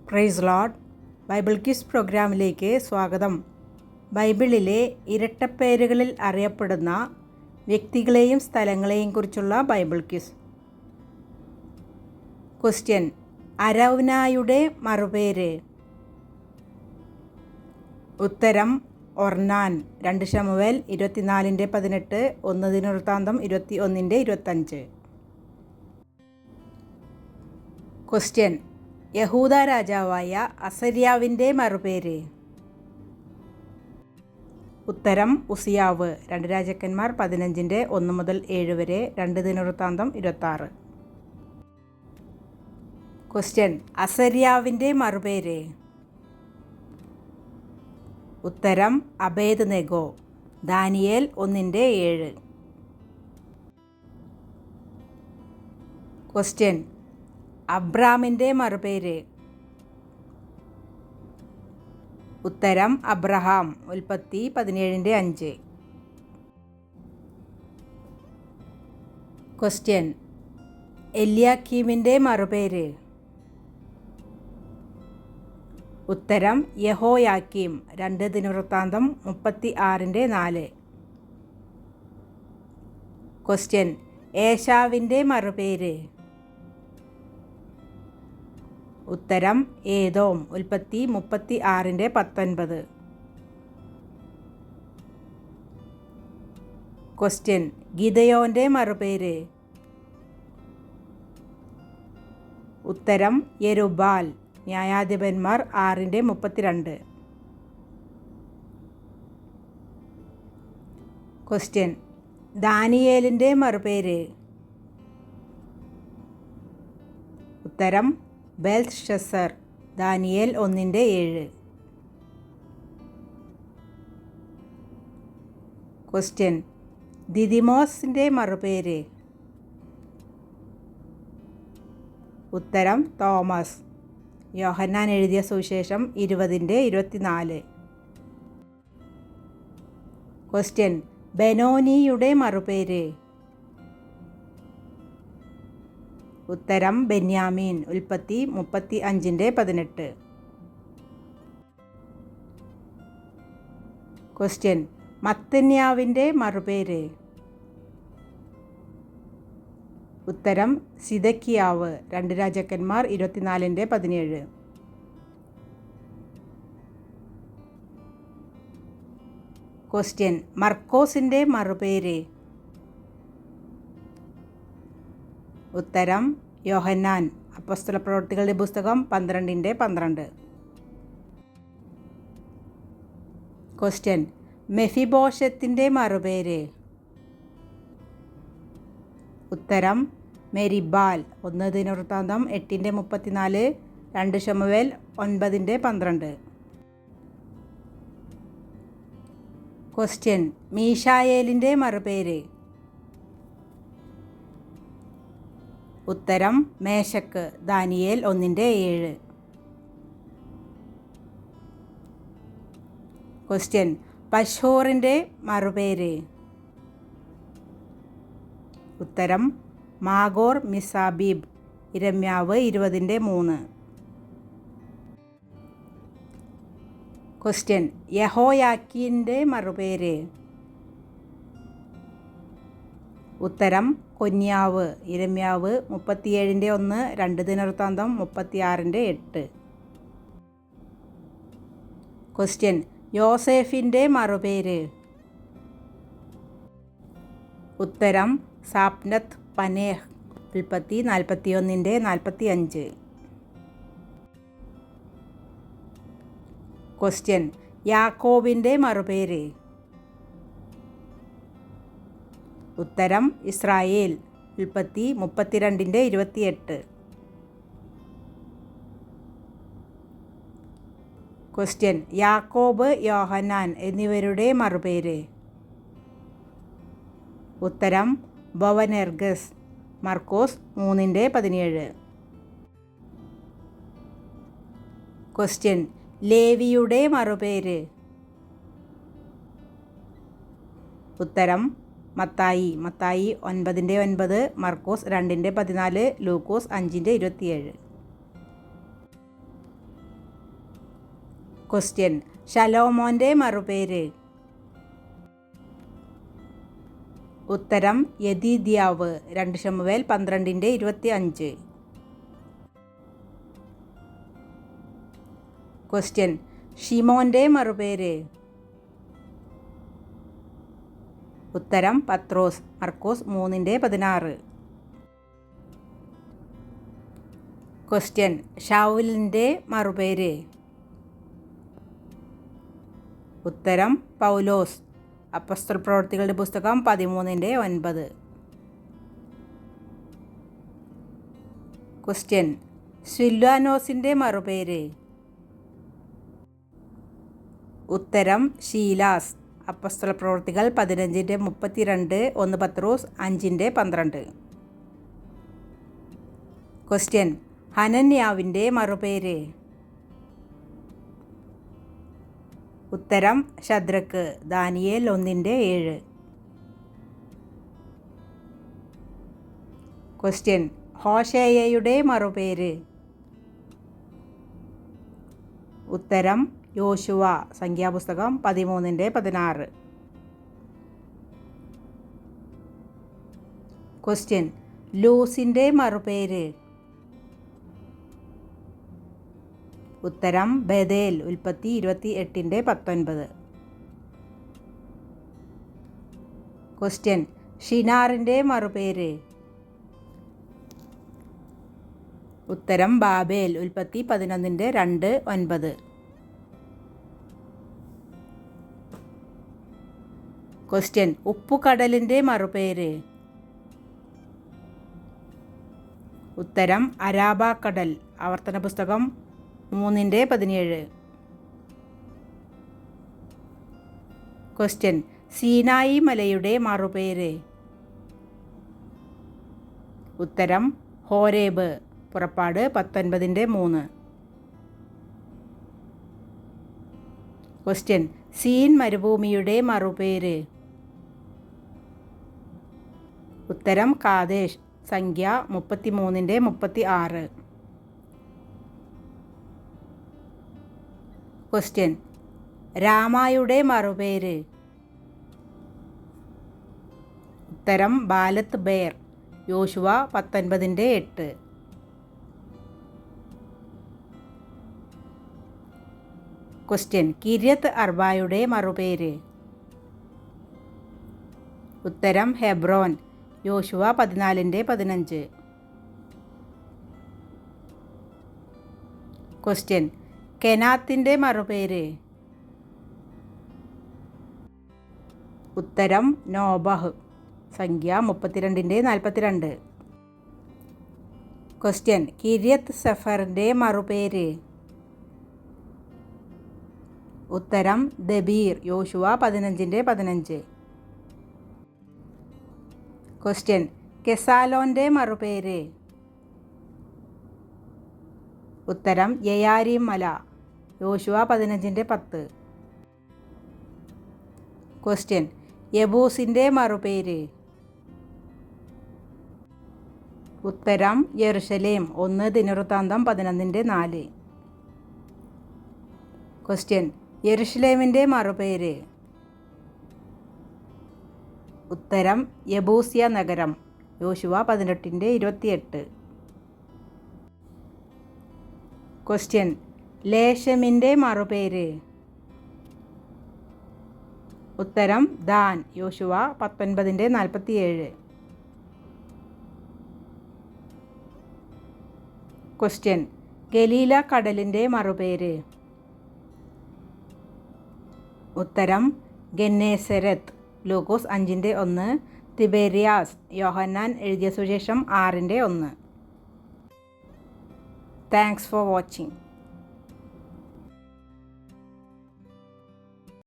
Praise Lord. Bible quiz പ്രോഗ്രാമിലേക്ക് സ്വാഗതം. ബൈബിളിലെ ഇരട്ടപ്പേരുകളിൽ അറിയപ്പെടുന്ന വ്യക്തികളെയും സ്ഥലങ്ങളെയും കുറിച്ചുള്ള ബൈബിൾ ക്വിസ്. ക്വസ്റ്റ്യൻ: അരൗനായുടെ മറുപേര്? ഉത്തരം: ഒർനാൻ. 2 ശമൂവേൽ 24:18, 1 ദിനവൃത്താന്തം 21:25. ക്വസ്റ്റ്യൻ: യഹൂദ രാജാവായ അസര്യാവിൻ്റെ മറുപേര്? ഉത്തരം: ഉസിയാവ്. 2 രാജാക്കന്മാർ 15:1-7 വരെ, 2 ദിനവൃത്താന്തം 26. ക്വസ്റ്റ്യൻ: അസര്യാവിൻ്റെ മറുപേര്? ഉത്തരം: അബേദ് നെഗോ. ദാനിയേൽ 1:7. ക്വസ്റ്റ്യൻ: അബ്രാമിൻ്റെ മറുപേര്? ഉത്തരം: അബ്രഹാം. ഉൽപ്പത്തി 17:5. ക്വസ്റ്റ്യൻ: എല്യാക്കീമിൻ്റെ മറുപേര്? ഉത്തരം: യഹോയാക്കീം. 2 ദിനവൃത്താന്തം 36:4. ക്വസ്റ്റ്യൻ: ഏശാവിൻ്റെ മറുപേര്? ഉത്തരം: ഏദോം. ഉൽപ്പത്തി 36:19. ക്വസ്റ്റ്യൻ: ഗിദെയോൻ്റെ മറുപേര്? ഉത്തരം: യെരുബ്ബാൽ. ന്യായാധിപന്മാർ 6:32. ക്വസ്റ്റ്യൻ: ദാനിയേലിൻ്റെ മറുപേര്? ഉത്തരം: ബെൽത്ത്ശസ്സർ. ദാനിയേൽ 1:7. ക്വസ്റ്റ്യൻ: ദിദിമോസിൻ്റെ മറുപേര്? ഉത്തരം: തോമസ്. യോഹന്നാൻ എഴുതിയ സുവിശേഷം 20:24. ക്വസ്റ്റ്യൻ: ബെനോനിയുടെ മറുപേര്? ഉത്തരം: ബെന്യാമീൻ. ഉൽപ്പത്തി 35:18. ക്വസ്റ്റ്യൻ: മത്തെന്യാവിൻ്റെ മറുപേര്? ഉത്തരം: സിദക്കിയാവ്. 2 രാജാക്കന്മാർ 24:17. ക്വസ്റ്റ്യൻ: മർക്കോസിൻ്റെ മറുപേര്? ഉത്തരം: യോഹന്നാൻ. അപ്പോസ്തലപ്രവൃത്തികളുടെ പുസ്തകം 12:12. ക്വസ്റ്റ്യൻ: മെഫിബോശത്തിൻ്റെ മറുപേര്? ഉത്തരം: മെരിബാൽ. 1 ദിനവൃത്താന്തം 8:34, 2 ശമൂവേൽ 9:12. ക്വസ്റ്റ്യൻ: മീശായേലിൻ്റെ മറുപേര്? ഉത്തരം: മേശക്ക്. ദാനിയേൽ 1:7. ക്വസ്റ്റ്യൻ: പശ്ഹൂറിൻ്റെ മറുപേര്? ഉത്തരം: മാഗോർ മിസാബീബ്. ഇരമ്യാവ് 20:3. ക്വസ്റ്റ്യൻ: യഹോയാക്കീൻ്റെ മറുപേര്? ഉത്തരം: കൊന്യാവ്. ഇരമ്യാവ് 37:1, 2 ദിനവൃത്താന്തം 36:8. ക്വസ്റ്റ്യൻ: യോസേഫിൻ്റെ മറുപേര്? ഉത്തരം: സാപ്നത്ത് പനേഹ്. ഉൽപ്പത്തി 41:45. ക്വസ്റ്റ്യൻ: യാക്കോബിൻ്റെ മറുപേര്? ഉത്തരം: ഇസ്രായേൽ. ഉൽപ്പത്തി 32:28. ക്വസ്റ്റ്യൻ: യാക്കോബ്, യോഹന്നാൻ എന്നിവരുടെ മറുപേര്? ഉത്തരം: ബൊവനെർഗസ്. മർക്കോസ് 3:17. ക്വസ്റ്റ്യൻ: ലേവിയുടെ മറുപേര്? ഉത്തരം: മത്തായി. മത്തായി 9:9, മർക്കോസ് 2:14, ലൂക്കോസ് 5:27. ക്വസ്റ്റ്യൻ ശലോമോൻ്റെ മറുപേര്. ഉത്തരം യെദീദ്യാവ്. 2 ശമൂവേൽ 12:25. ക്വസ്റ്റ്യൻ ഷിമോൻ്റെ മറുപേര്. ഉത്തരം പത്രോസ്. മർക്കോസ് 3:16. ക്വസ്റ്റ്യൻ ശൗലിൻ്റെ മറുപേര്. ഉത്തരം പൗലോസ്. അപ്പോസ്തലപ്രവൃത്തികളുടെ പുസ്തകം 13:9. ക്വസ്റ്റ്യൻ സിൽവാനോസിൻ്റെ മറുപേര്. ഉത്തരം ശീലാസ്. അപ്പോസ്തലപ്രവൃത്തികൾ 15:32, 1 പത്രോസ് 5:12. ക്വസ്റ്റ്യൻ ഹനന്യാവിൻ്റെ മറുപേര്. ഉത്തരം ശദ്രക്ക്. ദാനിയേൽ 1:7. ക്വസ്റ്റ്യൻ ഹോശേയയുടെ മറുപേര്. ഉത്തരം യോശുവ. സംഖ്യാപുസ്തകം 13:16. ക്വസ്റ്റ്യൻ ലൂസിൻ്റെ മറുപേര്. ഉത്തരം ബഥേൽ. ഉൽപ്പത്തി 28:19. ക്വസ്റ്റ്യൻ ഷിനാറിൻ്റെ മറുപേര്. ഉത്തരം ബാബേൽ. ഉൽപ്പത്തി 11:2-9. ക്വസ്റ്റ്യൻ ഉപ്പുകടലിൻ്റെ മറുപേര്. ഉത്തരം അരാബാക്കടൽ. ആവർത്തന പുസ്തകം 3:17. ക്വസ്റ്റ്യൻ സീനായി മലയുടെ മറുപേര്. ഉത്തരം ഹോരേബ്. പുറപ്പാട് 19:3. ക്വസ്റ്റ്യൻ സീൻ മരുഭൂമിയുടെ മറുപേര്. ഉത്തരം കാദേശ്. സംഖ്യ 33:36. ക്വസ്റ്റ്യൻ രാമായുടെ മറുപേര്. ഉത്തരം ബാലത്ത് ബേർ. യോശുവ 19:8. Question Kiriath അർബായുടെ മറുപേര്. ഉത്തരം ഹെബ്രോൻ. യോശുവ 14:15. ക്വസ്റ്റ്യൻ കെനാത്തിൻ്റെ മറുപേര്. ഉത്തരം നോബഹ്. സംഖ്യ 32:42. Question Kiriath സെഫറിൻ്റെ മറുപേര്. ഉത്തരം ദബീർ. യോശുവ 15:15. ക്വസ്റ്റ്യൻ കെസാലോൻ്റെ മറുപേര്. ഉത്തരം യയാരീം മല. യോശുവ 15:10. ക്വസ്റ്റ്യൻ യബൂസിൻ്റെ മറുപേര്. ഉത്തരം യെരുശലേം. 1 ദിനവൃത്താന്തം 11:4. ക്വസ്റ്റ്യൻ യെരുശലേമിൻ്റെ മറുപേര്. ഉത്തരം യബൂസ്യ നഗരം. യോശുവ 18:28. ക്വസ്റ്റ്യൻ ലേശമിൻ്റെ മറുപേര്. ഉത്തരം ദാൻ. യോശുവ 19:47. ക്വസ്റ്റ്യൻ ഗലീല കടലിൻ്റെ മറുപേര്. ഉത്തരം ഗന്നേസരത്ത്. ലൂക്കോസ് 5:1. തിബേരിയാസ്. യോഹന്നാൻ എഴുതിയ സുവിശേഷം 6:1. Thanks for watching.